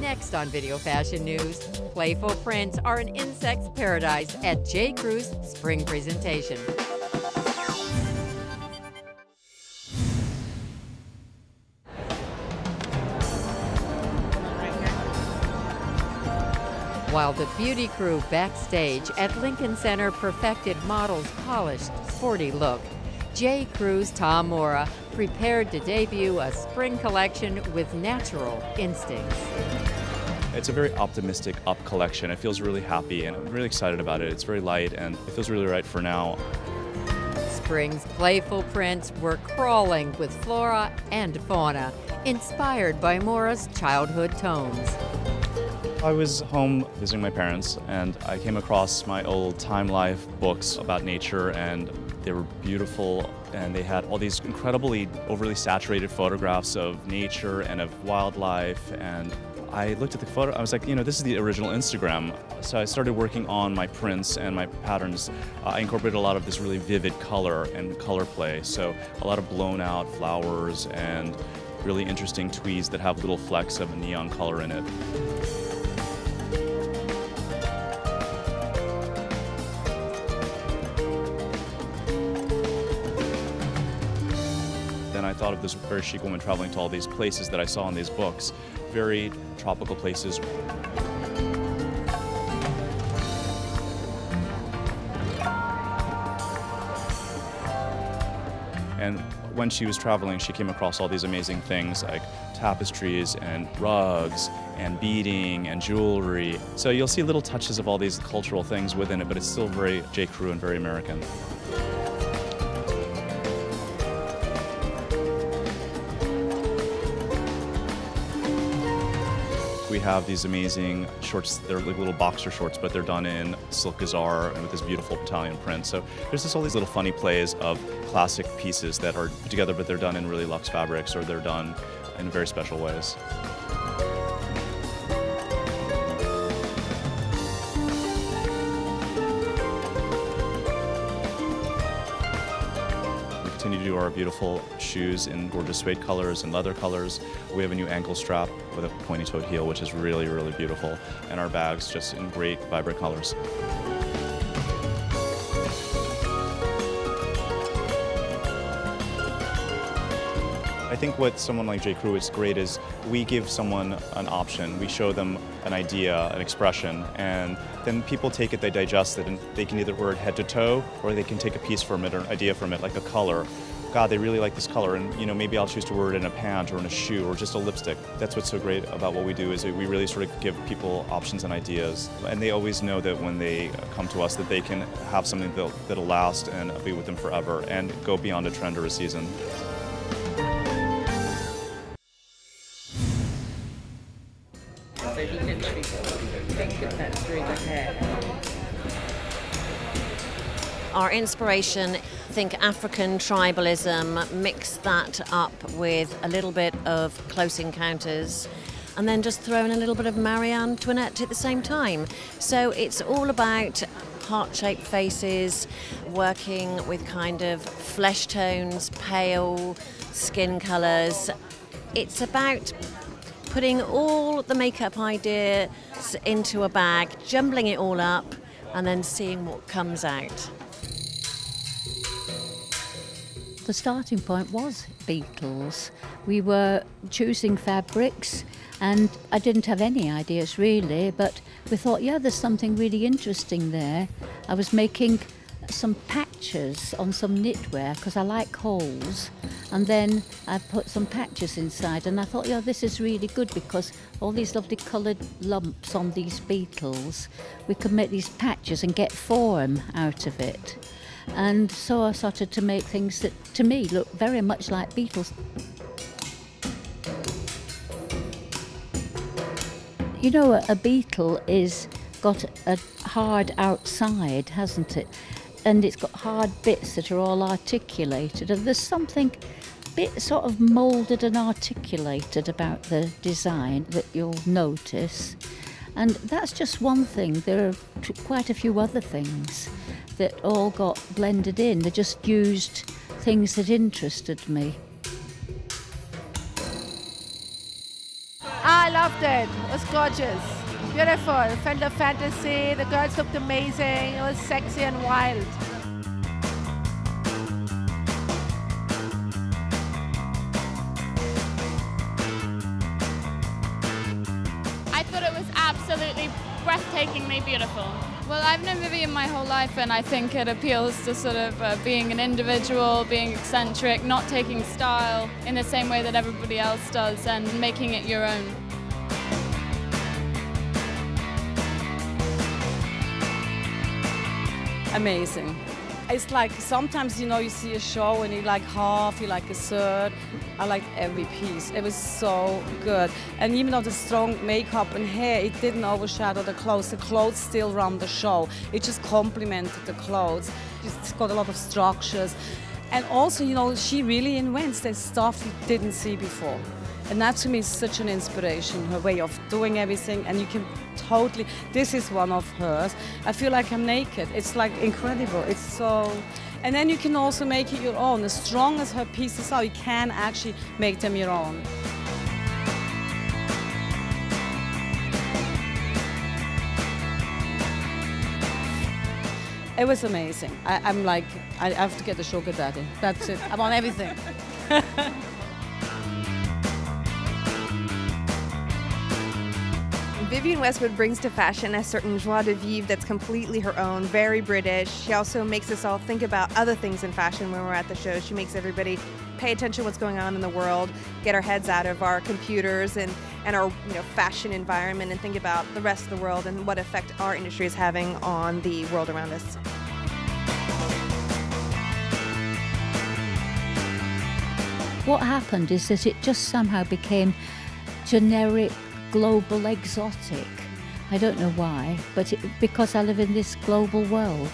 Next on Video Fashion News, playful prints are an insect's paradise at J.Crew's spring presentation. While the beauty crew backstage at Lincoln Center perfected models' polished, sporty look, J.Crew's Tom Mora prepared to debut a spring collection with natural instincts. It's a very optimistic up collection. It feels really happy and I'm really excited about it. It's very light and it feels really right for now. Spring's playful prints were crawling with flora and fauna, inspired by Mora's childhood tomes. I was home visiting my parents and I came across my old Time Life books about nature, and they were beautiful and they had all these incredibly overly saturated photographs of nature and of wildlife, and I looked at the photo, I was like, you know, this is the original Instagram. So I started working on my prints and my patterns. I incorporated a lot of this really vivid color and color play, so a lot of blown out flowers and really interesting tweeds that have little flecks of neon color in it. Then I thought of this very chic woman traveling to all these places that I saw in these books, very tropical places. And when she was traveling, she came across all these amazing things like tapestries and rugs and beading and jewelry. So you'll see little touches of all these cultural things within it, but it's still very J.Crew and very American. We have these amazing shorts. They're like little boxer shorts, but they're done in silk gazar and with this beautiful Italian print. So there's just all these little funny plays of classic pieces that are put together, but they're done in really luxe fabrics, or they're done in very special ways. We continue to do our beautiful shoes in gorgeous suede colors and leather colors. We have a new ankle strap with a pointy-toed heel, which is really, really beautiful. And our bags just in great, vibrant colors. I think what someone like J.Crew is great is we give someone an option. We show them an idea, an expression, and then people take it, they digest it, and they can either wear it head to toe, or they can take a piece from it or an idea from it, like a color. God, they really like this color, and you know, maybe I'll choose to wear it in a pant or in a shoe or just a lipstick. That's what's so great about what we do, is that we really sort of give people options and ideas, and they always know that when they come to us that they can have something that'll last and be with them forever and go beyond a trend or a season. So he literally fingered that through the hair. Our inspiration, think African tribalism, mix that up with a little bit of Close Encounters, and then just throw in a little bit of Marie Antoinette at the same time. So it's all about heart-shaped faces, working with kind of flesh tones, pale skin colours. It's about putting all the makeup ideas into a bag, jumbling it all up, and then seeing what comes out. The starting point was beetles. We were choosing fabrics, and I didn't have any ideas really, but we thought, yeah, there's something really interesting there. I was making some patches on some knitwear because I like holes, and then I put some patches inside, and I thought, yeah, this is really good because all these lovely coloured lumps on these beetles, we could make these patches and get form out of it. And so I started to make things that to me look very much like beetles. You know, a beetle is got a hard outside, hasn't it? And it's got hard bits that are all articulated, and there's something a bit sort of moulded and articulated about the design that you'll notice. And that's just one thing. There are quite a few other things that all got blended in. They just used things that interested me. I love loved it. It was gorgeous. Beautiful. Felt the fantasy. The girls looked amazing. It was sexy and wild. I thought it was absolutely breathtakingly beautiful. Well, I've known Vivienne my whole life, and I think it appeals to sort of being an individual, being eccentric, not taking style in the same way that everybody else does, and making it your own. Amazing. It's like sometimes, you know, you see a show and you like half, you like a third. I liked every piece. It was so good. And even though the strong makeup and hair, it didn't overshadow the clothes. The clothes still run the show. It just complemented the clothes. It's got a lot of structures. And also, you know, she really invents the stuff you didn't see before. And that to me is such an inspiration, her way of doing everything. And you can totally, this is one of hers. I feel like I'm naked. It's like incredible. It's so, and then you can also make it your own. As strong as her pieces are, you can actually make them your own. It was amazing. I'm like, I have to get a sugar daddy. That's it. I want everything. Vivienne Westwood brings to fashion a certain joie de vivre that's completely her own, very British. She also makes us all think about other things in fashion when we're at the show. She makes everybody pay attention to what's going on in the world, get our heads out of our computers and our fashion environment, and think about the rest of the world and what effect our industry is having on the world around us. What happened is that it just somehow became generic, global, exotic. I don't know why, but because I live in this global world.